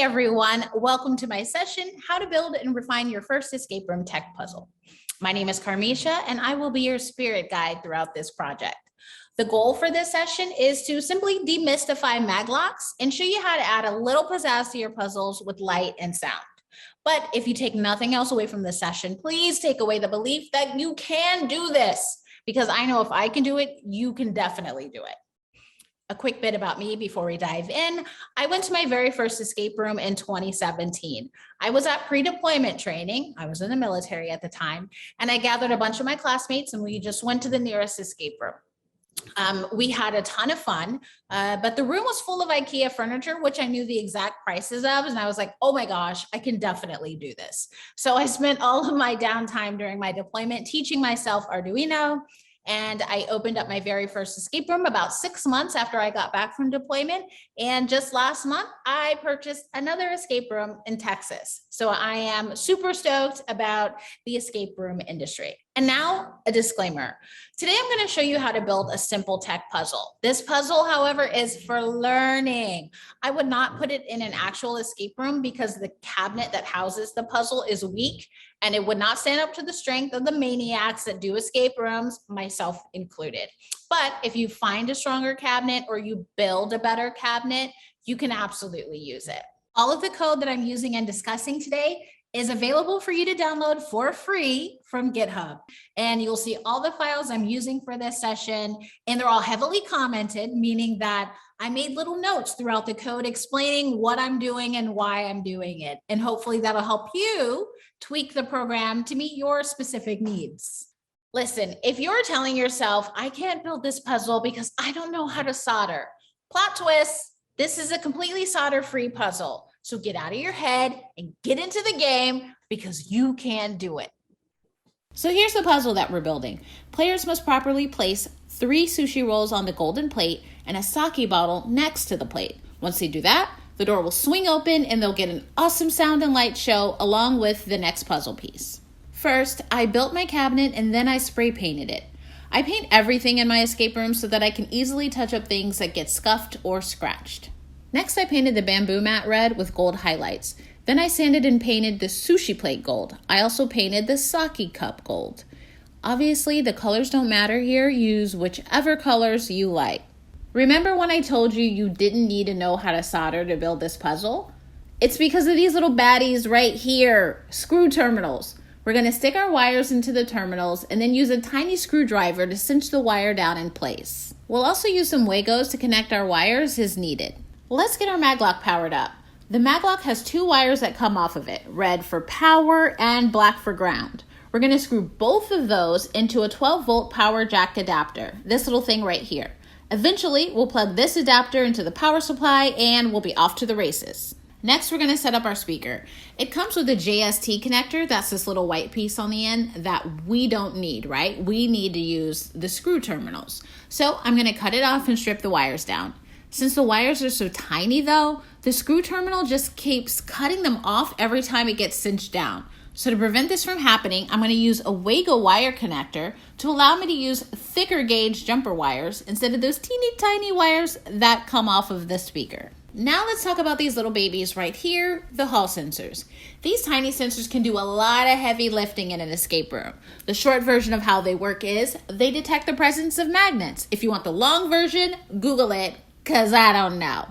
everyone. Welcome to my session, How to Build and Refine Your First Escape Room Tech Puzzle. My name is Karmisha, and I will be your spirit guide throughout this project. The goal for this session is to simply demystify maglocks and show you how to add a little pizzazz to your puzzles with light and sound. But if you take nothing else away from this session, please take away the belief that you can do this, because I know if I can do it, you can definitely do it. A quick bit about me before we dive in. I went to my very first escape room in 2017. I was at pre-deployment training. I was in the military at the time, and I gathered a bunch of my classmates and we just went to the nearest escape room. We had a ton of fun, but the room was full of IKEA furniture, which I knew the exact prices of. And I was like, oh my gosh, I can definitely do this. So I spent all of my downtime during my deployment teaching myself Arduino. And I opened up my very first escape room about 6 months after I got back from deployment. And just last month, I purchased another escape room in Texas. So I am super stoked about the escape room industry. And now a disclaimer. Today, I'm going to show you how to build a simple tech puzzle. This puzzle, however, is for learning. I would not put it in an actual escape room because the cabinet that houses the puzzle is weak and it would not stand up to the strength of the maniacs that do escape rooms, myself included. But if you find a stronger cabinet or you build a better cabinet, you can absolutely use it. All of the code that I'm using and discussing today is available for you to download for free from GitHub. And you'll see all the files I'm using for this session, and they're all heavily commented, meaning that I made little notes throughout the code explaining what I'm doing and why I'm doing it. And hopefully that'll help you tweak the program to meet your specific needs. Listen, if you're telling yourself, I can't build this puzzle because I don't know how to solder, plot twist, this is a completely solder-free puzzle. So get out of your head and get into the game because you can do it. So here's the puzzle that we're building. Players must properly place 3 sushi rolls on the golden plate and a sake bottle next to the plate. Once they do that, the door will swing open and they'll get an awesome sound and light show along with the next puzzle piece. First, I built my cabinet and then I spray painted it. I paint everything in my escape room so that I can easily touch up things that get scuffed or scratched. Next, I painted the bamboo mat red with gold highlights. Then I sanded and painted the sushi plate gold. I also painted the sake cup gold. Obviously, the colors don't matter here. Use whichever colors you like. Remember when I told you you didn't need to know how to solder to build this puzzle? It's because of these little baddies right here, screw terminals. We're going to stick our wires into the terminals and then use a tiny screwdriver to cinch the wire down in place. We'll also use some Wagos to connect our wires as needed. Let's get our maglock powered up. The maglock has 2 wires that come off of it, red for power and black for ground. We're going to screw both of those into a 12-volt power jack adapter, this little thing right here. Eventually, we'll plug this adapter into the power supply and we'll be off to the races. Next, we're going to set up our speaker. It comes with a JST connector, that's this little white piece on the end that we don't need, right? We need to use the screw terminals. So I'm going to cut it off and strip the wires down. Since the wires are so tiny though, the screw terminal just keeps cutting them off every time it gets cinched down. So to prevent this from happening, I'm going to use a Wago wire connector to allow me to use thicker gauge jumper wires instead of those teeny tiny wires that come off of the speaker. Now let's talk about these little babies right here, the hall sensors. These tiny sensors can do a lot of heavy lifting in an escape room. The short version of how they work is they detect the presence of magnets. If you want the long version, Google it, because I don't know.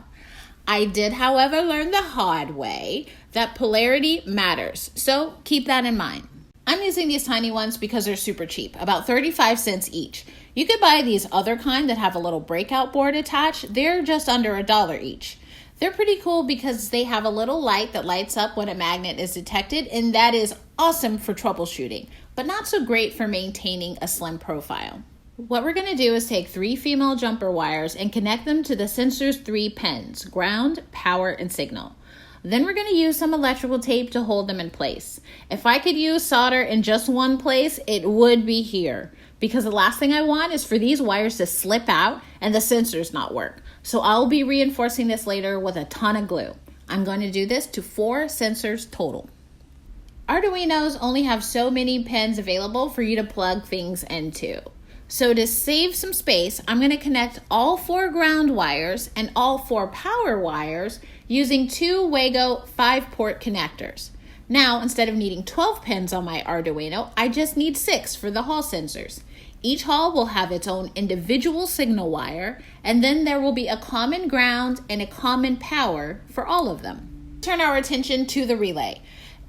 I did, however, learn the hard way that polarity matters, so keep that in mind. I'm using these tiny ones because they're super cheap, about 35 cents each. You could buy these other kind that have a little breakout board attached. They're just under $1 each. They're pretty cool because they have a little light that lights up when a magnet is detected, and that is awesome for troubleshooting, but not so great for maintaining a slim profile. What we're going to do is take 3 female jumper wires and connect them to the sensor's 3 pins, ground, power, and signal. Then we're going to use some electrical tape to hold them in place. If I could use solder in just one place, it would be here, because the last thing I want is for these wires to slip out and the sensors not work. So I'll be reinforcing this later with a ton of glue. I'm going to do this to 4 sensors total. Arduinos only have so many pins available for you to plug things into. So to save some space, I'm going to connect all 4 ground wires and all 4 power wires using 2 Wago 5-port connectors. Now, instead of needing 12 pins on my Arduino, I just need 6 for the hall sensors. Each hall will have its own individual signal wire, and then there will be a common ground and a common power for all of them. Turn our attention to the relay.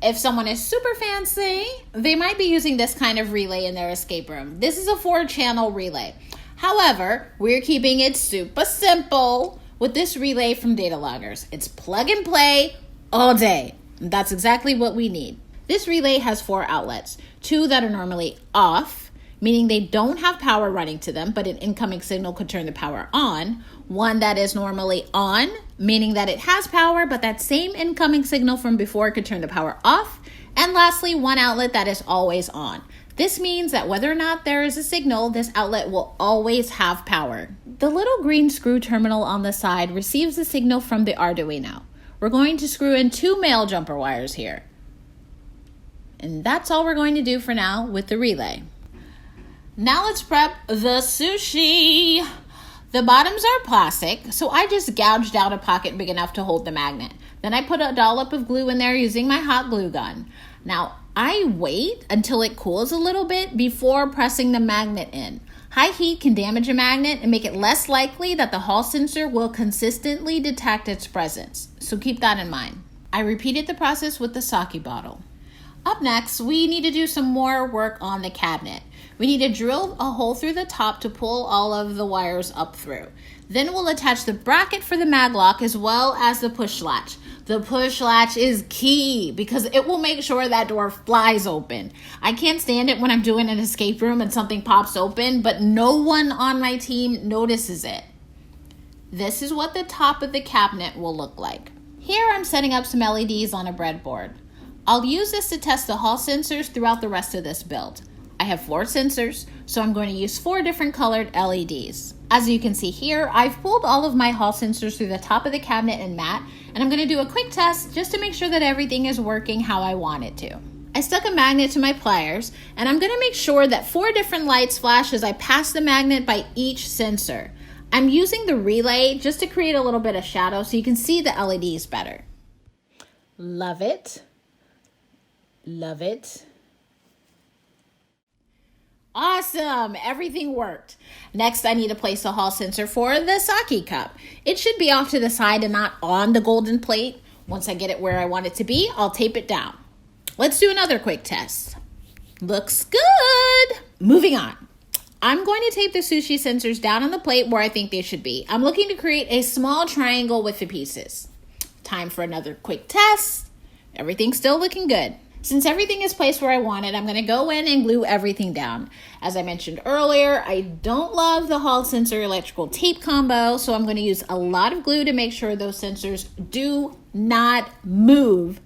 If someone is super fancy, they might be using this kind of relay in their escape room. This is a 4-channel relay. However, we're keeping it super simple with this relay from Data Loggers. It's plug and play all day. That's exactly what we need. This relay has 4 outlets, 2 that are normally off, meaning they don't have power running to them, but an incoming signal could turn the power on. 1 that is normally on, meaning that it has power, but that same incoming signal from before could turn the power off. And lastly, 1 outlet that is always on. This means that whether or not there is a signal, this outlet will always have power. The little green screw terminal on the side receives the signal from the Arduino. We're going to screw in 2 male jumper wires here. And that's all we're going to do for now with the relay. Now let's prep the sushi. The bottoms are plastic, so I just gouged out a pocket big enough to hold the magnet. Then I put a dollop of glue in there using my hot glue gun. Now I wait until it cools a little bit before pressing the magnet in. High heat can damage a magnet and make it less likely that the hall sensor will consistently detect its presence, so keep that in mind. I repeated the process with the sake bottle. Up next, we need to do some more work on the cabinet. We need to drill a hole through the top to pull all of the wires up through. Then we'll attach the bracket for the mag lock as well as the push latch. The push latch is key because it will make sure that door flies open. I can't stand it when I'm doing an escape room and something pops open, but no one on my team notices it. This is what the top of the cabinet will look like. Here I'm setting up some LEDs on a breadboard. I'll use this to test the hall sensors throughout the rest of this build. I have 4 sensors, so I'm going to use 4 different colored LEDs. As you can see here, I've pulled all of my hall sensors through the top of the cabinet and mat, and I'm going to do a quick test just to make sure that everything is working how I want it to. I stuck a magnet to my pliers, and I'm going to make sure that 4 different lights flash as I pass the magnet by each sensor. I'm using the relay just to create a little bit of shadow so you can see the LEDs better. Love it. Love it. Awesome, everything worked. Next, I need to place the hall sensor for the sake cup. It should be off to the side and not on the golden plate. Once I get it where I want it to be, I'll tape it down. Let's do another quick test. Looks good. Moving on. I'm going to tape the sushi sensors down on the plate where I think they should be. I'm looking to create a small triangle with the pieces. Time for another quick test. Everything's still looking good. Since everything is placed where I want it, I'm going to go in and glue everything down. As I mentioned earlier, I don't love the hall sensor electrical tape combo, so I'm going to use a lot of glue to make sure those sensors do not move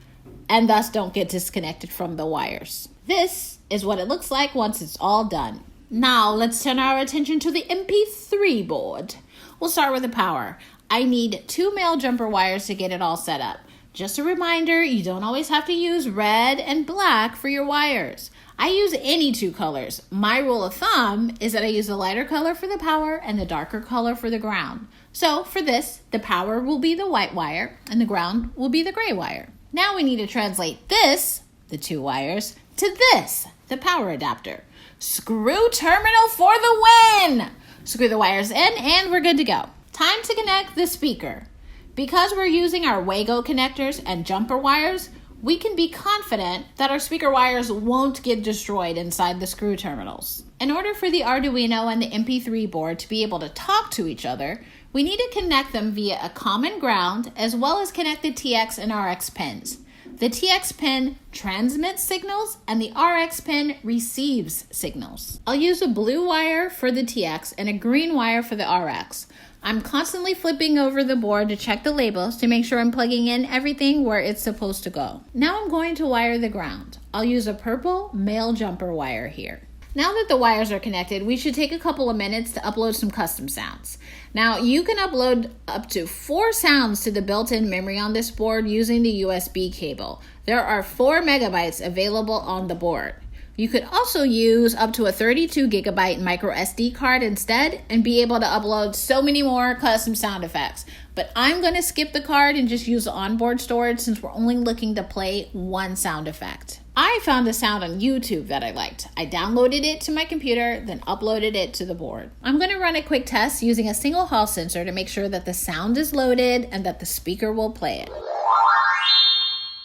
and thus don't get disconnected from the wires. This is what it looks like once it's all done. Now let's turn our attention to the MP3 board. We'll start with the power. I need 2 male jumper wires to get it all set up. Just a reminder, you don't always have to use red and black for your wires. I use any 2 colors. My rule of thumb is that I use the lighter color for the power and the darker color for the ground. So for this, the power will be the white wire and the ground will be the gray wire. Now we need to translate this, the 2 wires, to this, the power adapter. Screw terminal for the win! Screw the wires in and we're good to go. Time to connect the speaker. Because we're using our Wago connectors and jumper wires, we can be confident that our speaker wires won't get destroyed inside the screw terminals. In order for the Arduino and the MP3 board to be able to talk to each other, we need to connect them via a common ground as well as connect the TX and RX pins. The TX pin transmits signals and the RX pin receives signals. I'll use a blue wire for the TX and a green wire for the RX. I'm constantly flipping over the board to check the labels to make sure I'm plugging in everything where it's supposed to go. Now I'm going to wire the ground. I'll use a purple male jumper wire here. Now that the wires are connected, we should take a couple of minutes to upload some custom sounds. Now you can upload up to 4 sounds to the built-in memory on this board using the USB cable. There are 4 megabytes available on the board. You could also use up to a 32 gigabyte micro SD card instead and be able to upload so many more custom sound effects. But I'm going to skip the card and just use the onboard storage since we're only looking to play one sound effect. I found a sound on YouTube that I liked. I downloaded it to my computer, then uploaded it to the board. I'm going to run a quick test using a single hall sensor to make sure that the sound is loaded and that the speaker will play it.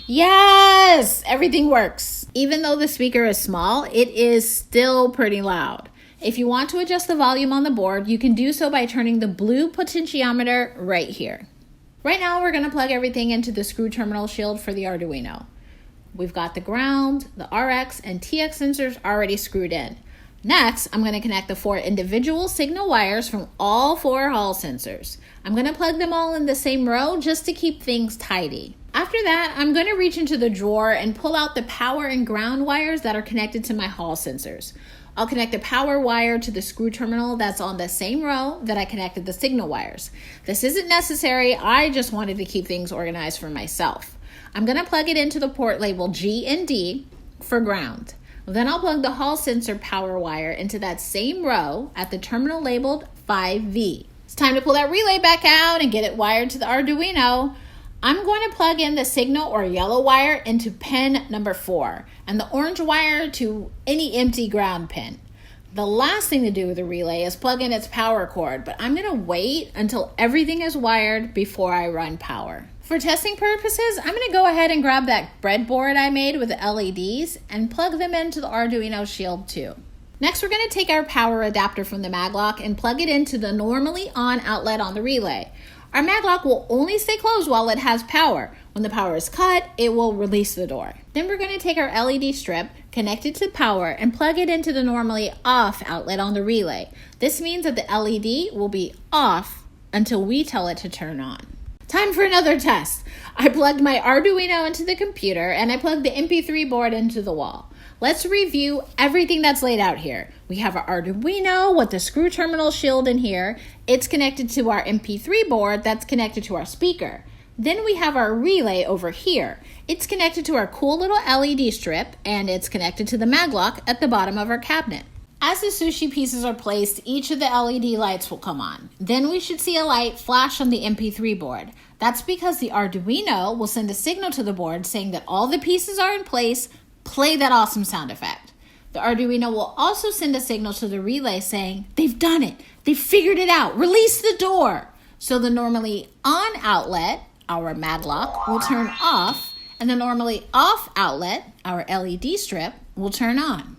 Yes, everything works. Even though the speaker is small, it is still pretty loud. If you want to adjust the volume on the board, you can do so by turning the blue potentiometer right here. Right now, we're going to plug everything into the screw terminal shield for the Arduino. We've got the ground, the RX, and TX sensors already screwed in. Next, I'm going to connect the 4 individual signal wires from all 4 hall sensors. I'm going to plug them all in the same row just to keep things tidy. After that, I'm going to reach into the drawer and pull out the power and ground wires that are connected to my hall sensors. I'll connect the power wire to the screw terminal that's on the same row that I connected the signal wires. This isn't necessary, I just wanted to keep things organized for myself. I'm going to plug it into the port labeled G and D for ground. Then I'll plug the hall sensor power wire into that same row at the terminal labeled 5V. It's time to pull that relay back out and get it wired to the Arduino. I'm going to plug in the signal or yellow wire into pin number 4 and the orange wire to any empty ground pin. The last thing to do with the relay is plug in its power cord, but I'm going to wait until everything is wired before I run power. For testing purposes, I'm going to go ahead and grab that breadboard I made with the LEDs and plug them into the Arduino Shield too. Next, we're going to take our power adapter from the maglock and plug it into the normally on outlet on the relay. Our maglock will only stay closed while it has power. When the power is cut, it will release the door. Then we're going to take our LED strip, connect it to power, and plug it into the normally off outlet on the relay. This means that the LED will be off until we tell it to turn on. Time for another test. I plugged my Arduino into the computer and I plugged the MP3 board into the wall. Let's review everything that's laid out here. We have our Arduino with the screw terminal shield in here. It's connected to our MP3 board that's connected to our speaker. Then we have our relay over here. It's connected to our cool little LED strip and it's connected to the maglock at the bottom of our cabinet. As the sushi pieces are placed, each of the LED lights will come on. Then we should see a light flash on the MP3 board. That's because the Arduino will send a signal to the board saying that all the pieces are in place. Play that awesome sound effect. The Arduino will also send a signal to the relay saying, they've done it, they've figured it out, release the door. So the normally on outlet, our maglock, will turn off, and the normally off outlet, our LED strip, will turn on.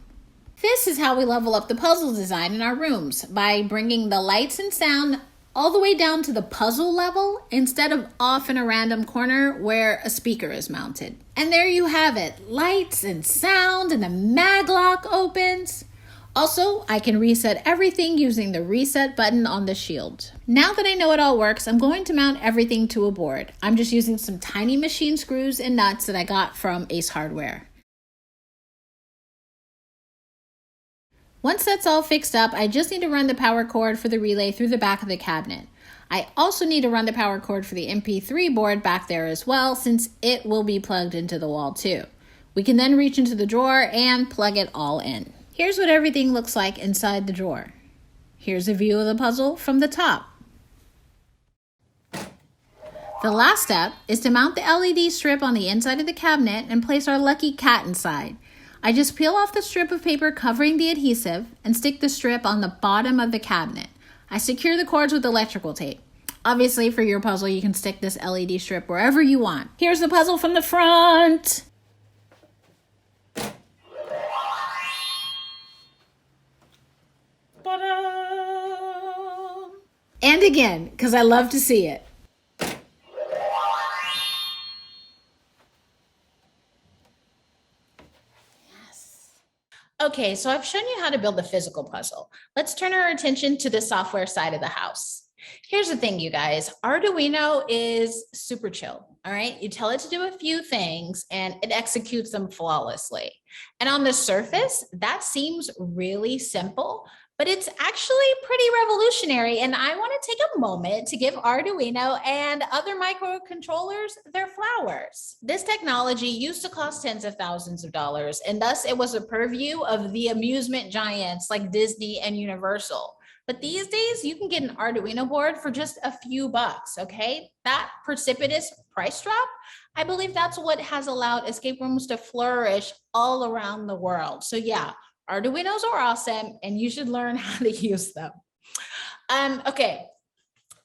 This is how we level up the puzzle design in our rooms, by bringing the lights and sound all the way down to the puzzle level instead of off in a random corner where a speaker is mounted. And there you have it, lights and sound and the maglock opens. Also, I can reset everything using the reset button on the shield. Now that I know it all works, I'm going to mount everything to a board. I'm just using some tiny machine screws and nuts that I got from Ace Hardware. Once that's all fixed up, I just need to run the power cord for the relay through the back of the cabinet. I also need to run the power cord for the MP3 board back there as well, since it will be plugged into the wall too. We can then reach into the drawer and plug it all in. Here's what everything looks like inside the drawer. Here's a view of the puzzle from the top. The last step is to mount the LED strip on the inside of the cabinet and place our lucky cat inside. I just peel off the strip of paper covering the adhesive and stick the strip on the bottom of the cabinet. I secure the cords with electrical tape. Obviously, for your puzzle, you can stick this LED strip wherever you want. Here's the puzzle from the front. And again, because I love to see it. Okay, so I've shown you how to build a physical puzzle. Let's turn our attention to the software side of the house. Here's the thing, you guys. Arduino is super chill, all right? You tell it to do a few things and it executes them flawlessly. And on the surface, that seems really simple, but it's actually pretty revolutionary. And I want to take a moment to give Arduino and other microcontrollers their flowers. This technology used to cost tens of thousands of dollars, and thus it was a purview of the amusement giants like Disney and Universal. But these days, you can get an Arduino board for just a few bucks, okay? That precipitous price drop, I believe that's what has allowed escape rooms to flourish all around the world. So yeah, Arduinos are awesome, and you should learn how to use them. Okay,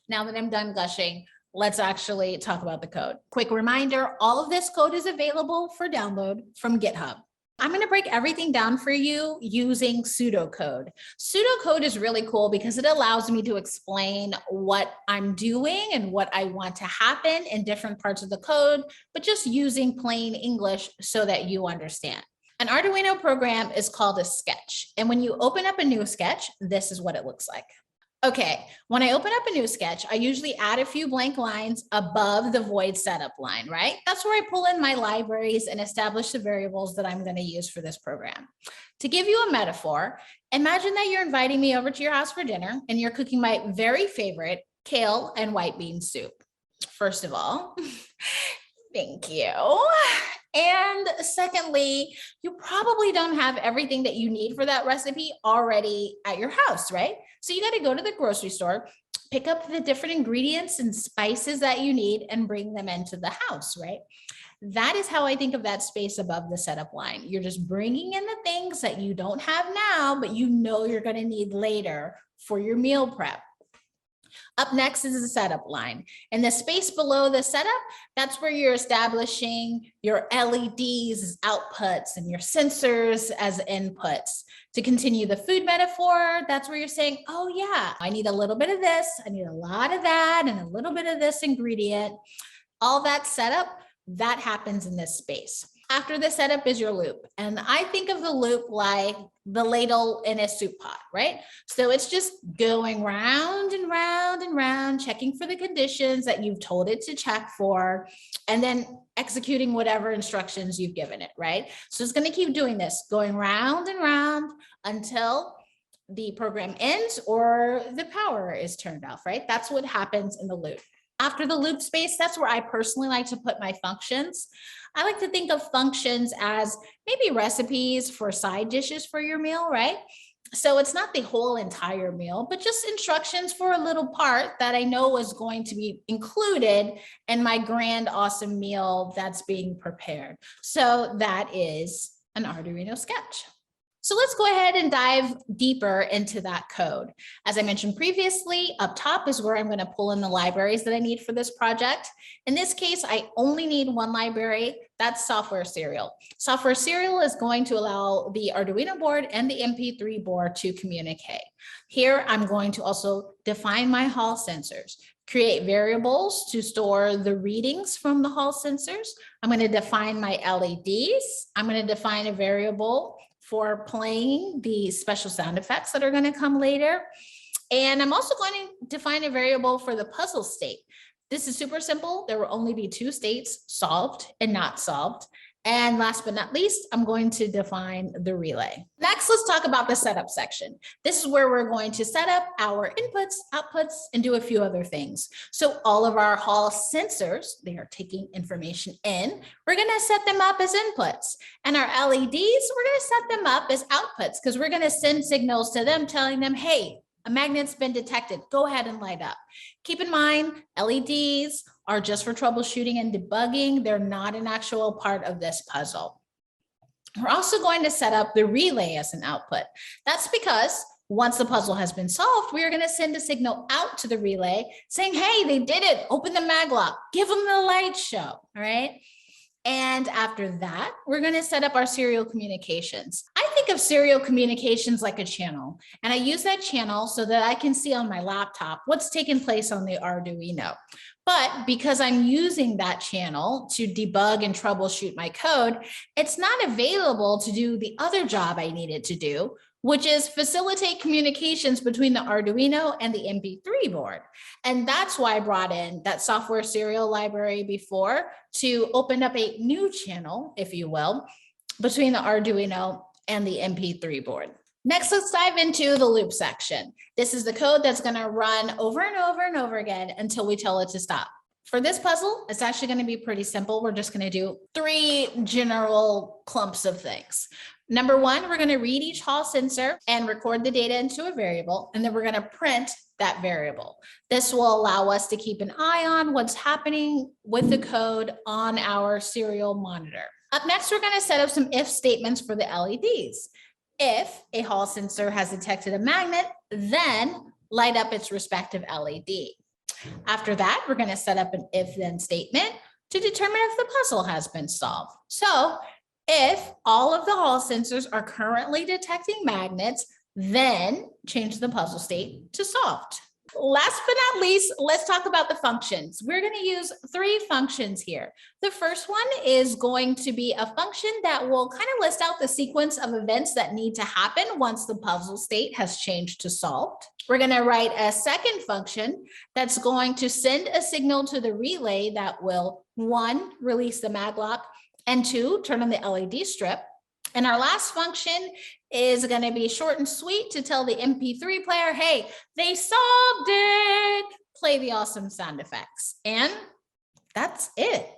now that I'm done gushing, let's actually talk about the code. Quick reminder, all of this code is available for download from GitHub. I'm going to break everything down for you using pseudocode. Pseudocode is really cool because it allows me to explain what I'm doing and what I want to happen in different parts of the code, but just using plain English so that you understand. An Arduino program is called a sketch. And when you open up a new sketch, this is what it looks like. Okay, when I open up a new sketch, I usually add a few blank lines above the void setup line, right? That's where I pull in my libraries and establish the variables that I'm going to use for this program. To give you a metaphor, imagine that you're inviting me over to your house for dinner and you're cooking my very favorite kale and white bean soup. First of all, thank you. And secondly, you probably don't have everything that you need for that recipe already at your house, right? So you got to go to the grocery store, pick up the different ingredients and spices that you need and bring them into the house, right? That is how I think of that space above the setup line. You're just bringing in the things that you don't have now, but you know you're going to need later for your meal prep. Up next is the setup line. And the space below the setup, that's where you're establishing your LEDs as outputs and your sensors as inputs. To continue the food metaphor, that's where you're saying, oh yeah, I need a little bit of this, I need a lot of that, and a little bit of this ingredient. All that setup, that happens in this space. After the setup is your loop. And I think of the loop like the ladle in a soup pot, right? So it's just going round and round and round, checking for the conditions that you've told it to check for, and then executing whatever instructions you've given it, right? So it's going to keep doing this, going round and round until the program ends or the power is turned off, right? That's what happens in the loop. After the loop space, that's where I personally like to put my functions. I like to think of functions as maybe recipes for side dishes for your meal, right? So it's not the whole entire meal, but just instructions for a little part that I know is going to be included in my grand, awesome meal that's being prepared. So that is an Arduino sketch. So let's go ahead and dive deeper into that code. As I mentioned previously, up top is where I'm going to pull in the libraries that I need for this project. In this case, I only need one library. That's software serial. Software serial is going to allow the Arduino board and the MP3 board to communicate. Here, I'm going to also define my Hall sensors, create variables to store the readings from the Hall sensors. I'm going to define my LEDs. I'm going to define a variable for playing the special sound effects that are going to come later. And I'm also going to define a variable for the puzzle state. This is super simple. There will only be two states, solved and not solved. And last but not least, I'm going to define the relay. Next, let's talk about the setup section. This is where we're going to set up our inputs, outputs, and do a few other things. So all of our Hall sensors, they are taking information in. We're going to set them up as inputs. And our LEDs, we're going to set them up as outputs because we're going to send signals to them telling them, hey, a magnet's been detected. Go ahead and light up. Keep in mind, LEDs are just for troubleshooting and debugging. They're not an actual part of this puzzle. We're also going to set up the relay as an output. That's because once the puzzle has been solved, we are going to send a signal out to the relay saying, hey, they did it. Open the mag lock. Give them the light show. All right. And after that, we're going to set up our serial communications. I think of serial communications like a channel, and I use that channel so that I can see on my laptop what's taking place on the Arduino. But because I'm using that channel to debug and troubleshoot my code, it's not available to do the other job I needed to do, which is facilitate communications between the Arduino and the MP3 board. And that's why I brought in that software serial library before to open up a new channel, if you will, between the Arduino and the MP3 board. Next, let's dive into the loop section. This is the code that's going to run over and over and over again until we tell it to stop. For this puzzle, it's actually going to be pretty simple. We're just going to do 3 general clumps of things. Number 1, we're going to read each Hall sensor and record the data into a variable, and then we're going to print that variable. This will allow us to keep an eye on what's happening with the code on our serial monitor. Up next, we're going to set up some if statements for the LEDs. If a Hall sensor has detected a magnet, then light up its respective LED. After that, we're going to set up an if-then statement to determine if the puzzle has been solved. So if all of the Hall sensors are currently detecting magnets, then change the puzzle state to solved. Last but not least, let's talk about the functions. We're going to use 3 functions here. The first one is going to be a function that will kind of list out the sequence of events that need to happen once the puzzle state has changed to solved. We're going to write a second function that's going to send a signal to the relay that will 1, release the mag lock, and 2, turn on the LED strip. And our last function is going to be short and sweet to tell the MP3 player, hey, they solved it. Play the awesome sound effects. And that's it.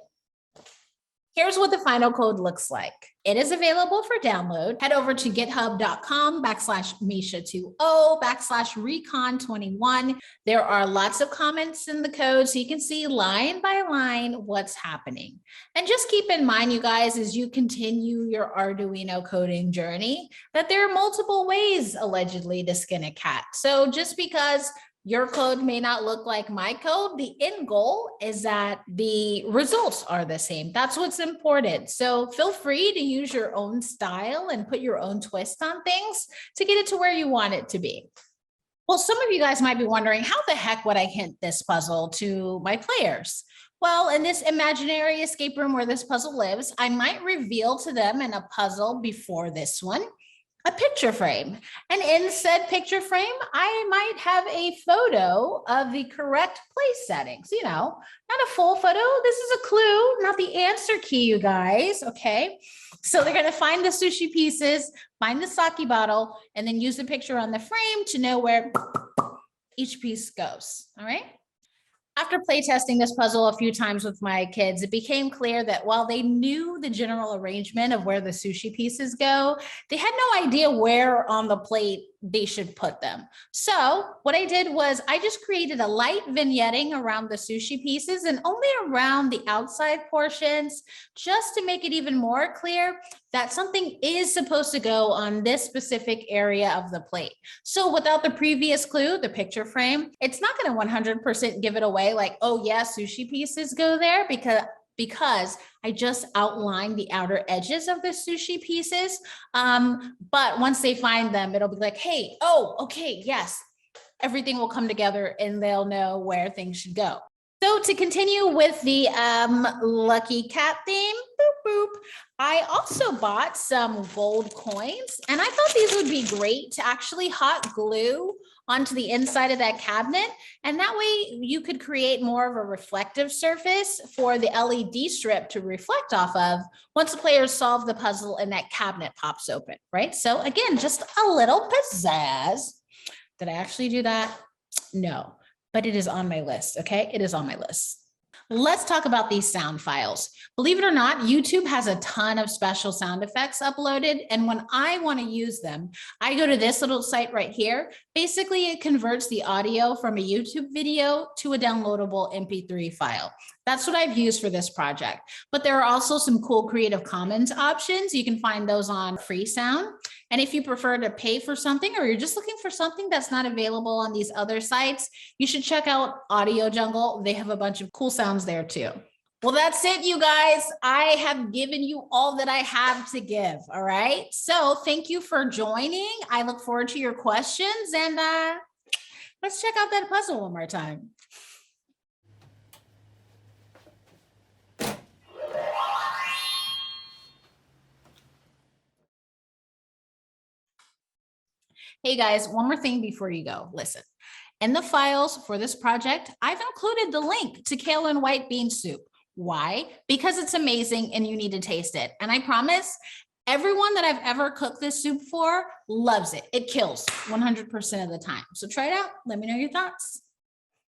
Here's what the final code looks like. It is available for download. Head over to github.com/misha20/recon21. There are lots of comments in the code so you can see line by line what's happening. And just keep in mind, you guys, as you continue your Arduino coding journey, that there are multiple ways allegedly to skin a cat. So just because your code may not look like my code, the end goal is that the results are the same. That's what's important. So feel free to use your own style and put your own twist on things to get it to where you want it to be. Well, some of you guys might be wondering, how the heck would I hint this puzzle to my players? Well, in this imaginary escape room where this puzzle lives, I might reveal to them in a puzzle before this one a picture frame. And in said picture frame, I might have a photo of the correct place settings. You know, not a full photo. This is a clue, not the answer key, you guys. Okay. So they're going to find the sushi pieces, find the sake bottle, and then use the picture on the frame to know where each piece goes. All right. After playtesting this puzzle a few times with my kids, it became clear that while they knew the general arrangement of where the sushi pieces go, they had no idea where on the plate they should put them. So what I did was I just created a light vignetting around the sushi pieces and only around the outside portions, just to make it even more clear that something is supposed to go on this specific area of the plate. So without the previous clue, the picture frame, it's not going to 100% give it away like, oh yeah, sushi pieces go there, because I just outlined the outer edges of the sushi pieces. But once they find them, it'll be like, hey, oh, okay, yes, everything will come together and they'll know where things should go. So to continue with the lucky cat theme, boop, boop, I also bought some gold coins, and I thought these would be great to actually hot glue onto the inside of that cabinet. And that way you could create more of a reflective surface for the LED strip to reflect off of once the players solve the puzzle and that cabinet pops open, right? So again, just a little pizzazz. Did I actually do that? No, but it is on my list, okay? It is on my list. Let's talk about these sound files. Believe it or not, YouTube has a ton of special sound effects uploaded. And when I want to use them, I go to this little site right here. Basically, it converts the audio from a YouTube video to a downloadable MP3 file. That's what I've used for this project. But there are also some cool Creative Commons options. You can find those on Freesound. And if you prefer to pay for something, or you're just looking for something that's not available on these other sites, you should check out Audio Jungle. They have a bunch of cool sounds there too. Well, that's it, you guys. I have given you all that I have to give, all right? So thank you for joining. I look forward to your questions, and let's check out that puzzle one more time. Hey guys, one more thing before you go. Listen, in the files for this project, I've included the link to kale and white bean soup. Why? Because it's amazing and you need to taste it. And I promise Everyone that I've ever cooked this soup for loves it. It kills 100% of the time. So try it out. Let me know your thoughts.